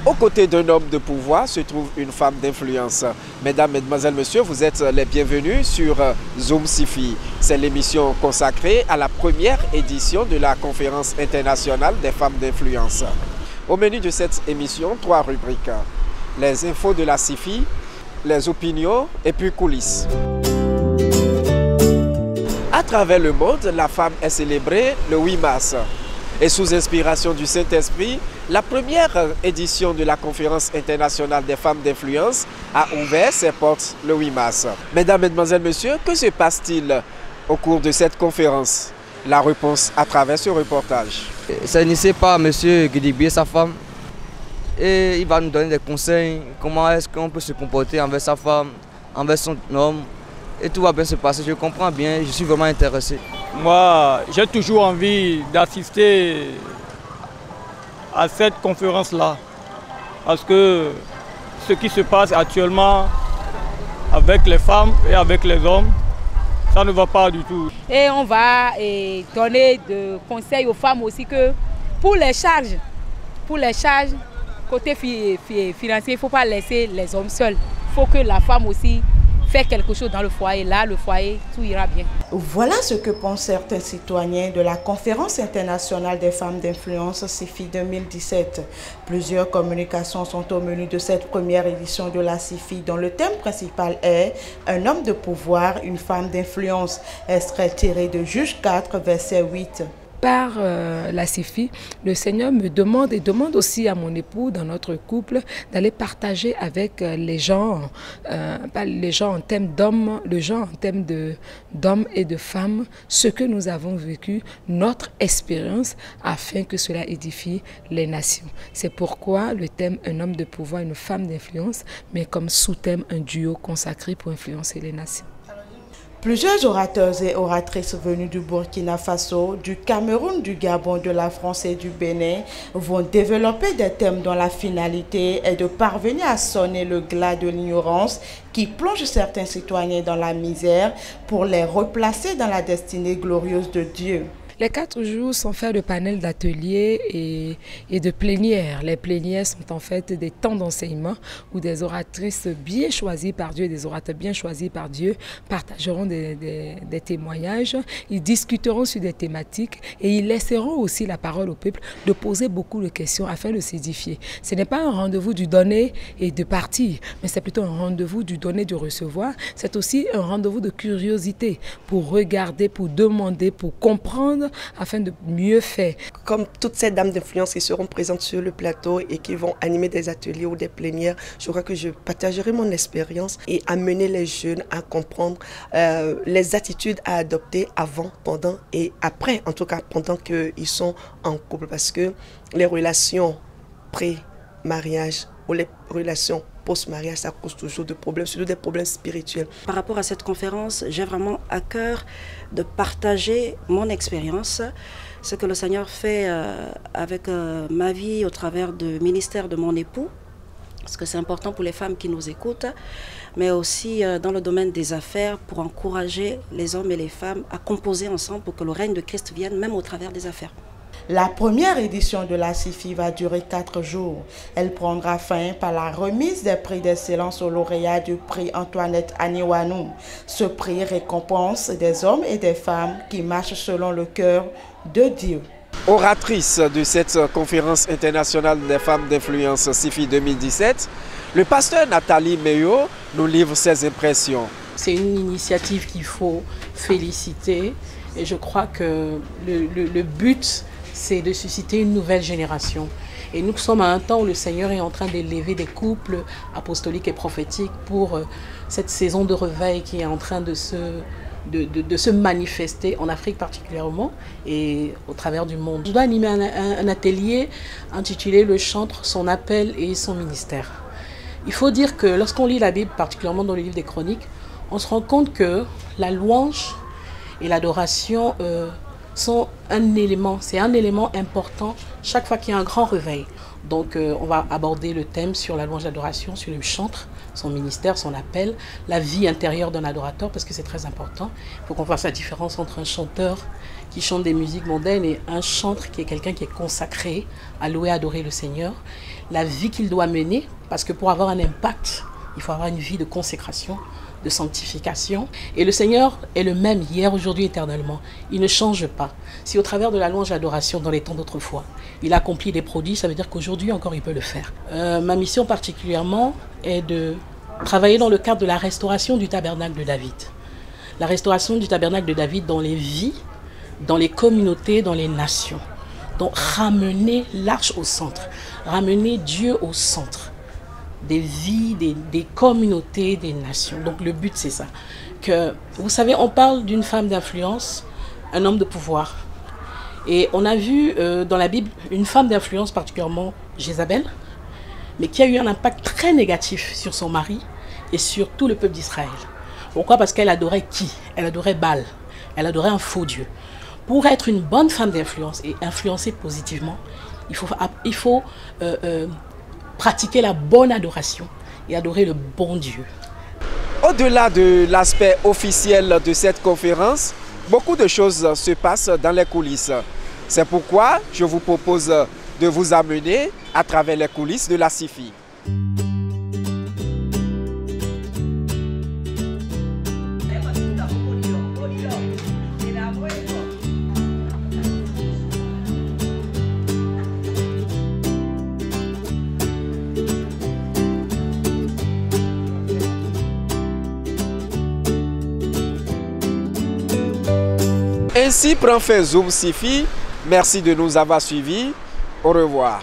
Aux côtés d'un homme de pouvoir se trouve une femme d'influence. Mesdames, Mesdemoiselles, Messieurs, vous êtes les bienvenus sur Zoom Sifi. C'est l'émission consacrée à la première édition de la conférence internationale des femmes d'influence. Au menu de cette émission, 3 rubriques. Les infos de la Sifi, les opinions et puis coulisses. À travers le monde, la femme est célébrée le 8 mars. Et sous inspiration du Saint-Esprit, la première édition de la conférence internationale des femmes d'influence a ouvert ses portes le 8 mars. Mesdames, Mesdemoiselles, Messieurs, que se passe-t-il au cours de cette conférence? La réponse à travers ce reportage. C'est initié par M. Guidibi et sa femme. Et il va nous donner des conseils, comment est-ce qu'on peut se comporter envers sa femme, envers son homme. Et tout va bien se passer, je comprends bien, je suis vraiment intéressé. Moi, j'ai toujours envie d'assister à cette conférence-là. Parce que ce qui se passe actuellement avec les femmes et avec les hommes, ça ne va pas du tout. Et on va donner des conseils aux femmes aussi que pour les charges, côté financier, il ne faut pas laisser les hommes seuls. Il faut que la femme aussi faire quelque chose dans le foyer. Là, le foyer, tout ira bien. Voilà ce que pensent certains citoyens de la conférence internationale des femmes d'influence SIFI 2017. Plusieurs communications sont au menu de cette première édition de la SIFI, dont le thème principal est « Un homme de pouvoir, une femme d'influence », extrait tiré de Juge 4, verset 8. Par la SIFI, le Seigneur me demande et demande aussi à mon époux dans notre couple d'aller partager avec les gens, pas les gens en termes d'hommes, le genre en termes d'hommes et de femmes, ce que nous avons vécu, notre expérience, afin que cela édifie les nations. C'est pourquoi le thème un homme de pouvoir, une femme d'influence, mais comme sous-thème un duo consacré pour influencer les nations. Plusieurs orateurs et oratrices venus du Burkina Faso, du Cameroun, du Gabon, de la France et du Bénin vont développer des thèmes dont la finalité est de parvenir à sonner le glas de l'ignorance qui plonge certains citoyens dans la misère pour les replacer dans la destinée glorieuse de Dieu. Les 4 jours sont faits de panels d'ateliers et de plénières. Les plénières sont en fait des temps d'enseignement où des oratrices bien choisies par Dieu, des orateurs bien choisis par Dieu partageront des témoignages, ils discuteront sur des thématiques et ils laisseront aussi la parole au peuple de poser beaucoup de questions afin de s'édifier. Ce n'est pas un rendez-vous du donner et de partir, mais c'est plutôt un rendez-vous du donner et du recevoir. C'est aussi un rendez-vous de curiosité pour regarder, pour demander, pour comprendre afin de mieux faire. Comme toutes ces dames d'influence qui seront présentes sur le plateau et qui vont animer des ateliers ou des plénières, je crois que je partagerai mon expérience et amener les jeunes à comprendre les attitudes à adopter avant, pendant et après, en tout cas pendant qu'ils sont en couple, parce que les relations pré-mariage ou les relations post-mariage, ça cause toujours de problèmes, surtout des problèmes spirituels. Par rapport à cette conférence, j'ai vraiment à cœur de partager mon expérience, ce que le Seigneur fait avec ma vie au travers du ministère de mon époux, parce que c'est important pour les femmes qui nous écoutent, mais aussi dans le domaine des affaires pour encourager les hommes et les femmes à composer ensemble pour que le règne de Christ vienne même au travers des affaires. La première édition de la SIFI va durer 4 jours. Elle prendra fin par la remise des prix d'excellence aux lauréats du prix Antoinette Aniwanou. Ce prix récompense des hommes et des femmes qui marchent selon le cœur de Dieu. Oratrice de cette conférence internationale des femmes d'influence SIFI 2017, le pasteur Nathalie Meyo nous livre ses impressions. C'est une initiative qu'il faut féliciter et je crois que le but, c'est de susciter une nouvelle génération. Et nous sommes à un temps où le Seigneur est en train d'élever des couples apostoliques et prophétiques pour cette saison de réveil qui est en train de se manifester en Afrique particulièrement et au travers du monde. Je dois animer un atelier intitulé « Le chantre, son appel et son ministère ». Il faut dire que lorsqu'on lit la Bible, particulièrement dans le livre des Chroniques, on se rend compte que la louange et l'adoration sont un élément important chaque fois qu'il y a un grand réveil. Donc on va aborder le thème sur la louange d'adoration, sur le chantre, son ministère, son appel, la vie intérieure d'un adorateur, parce que c'est très important. Il faut qu'on fasse la différence entre un chanteur qui chante des musiques mondaines et un chantre qui est quelqu'un qui est consacré à louer, à adorer le Seigneur. La vie qu'il doit mener, parce que pour avoir un impact, il faut avoir une vie de consécration, de sanctification. Et le Seigneur est le même hier, aujourd'hui, éternellement. Il ne change pas. Si au travers de la louange d'adoration dans les temps d'autrefois, il accomplit des prodiges, ça veut dire qu'aujourd'hui encore il peut le faire. Ma mission particulièrement est de travailler dans le cadre de la restauration du tabernacle de David. La restauration du tabernacle de David dans les vies, dans les communautés, dans les nations. Donc ramener l'arche au centre, ramener Dieu au centre des vies, des communautés, des nations. Donc le but c'est ça. Que, vous savez, on parle d'une femme d'influence, un homme de pouvoir. Et on a vu dans la Bible une femme d'influence, particulièrement Jézabel, mais qui a eu un impact très négatif sur son mari et sur tout le peuple d'Israël. Pourquoi? Parce qu'elle adorait qui? Elle adorait Baal, elle adorait un faux Dieu. Pour être une bonne femme d'influence et influencer positivement, il faut pratiquer la bonne adoration et adorer le bon Dieu. Au-delà de l'aspect officiel de cette conférence, beaucoup de choses se passent dans les coulisses. C'est pourquoi je vous propose de vous amener à travers les coulisses de la CIFI. Ainsi prend fin Zoom CIFI. Merci de nous avoir suivis. Au revoir.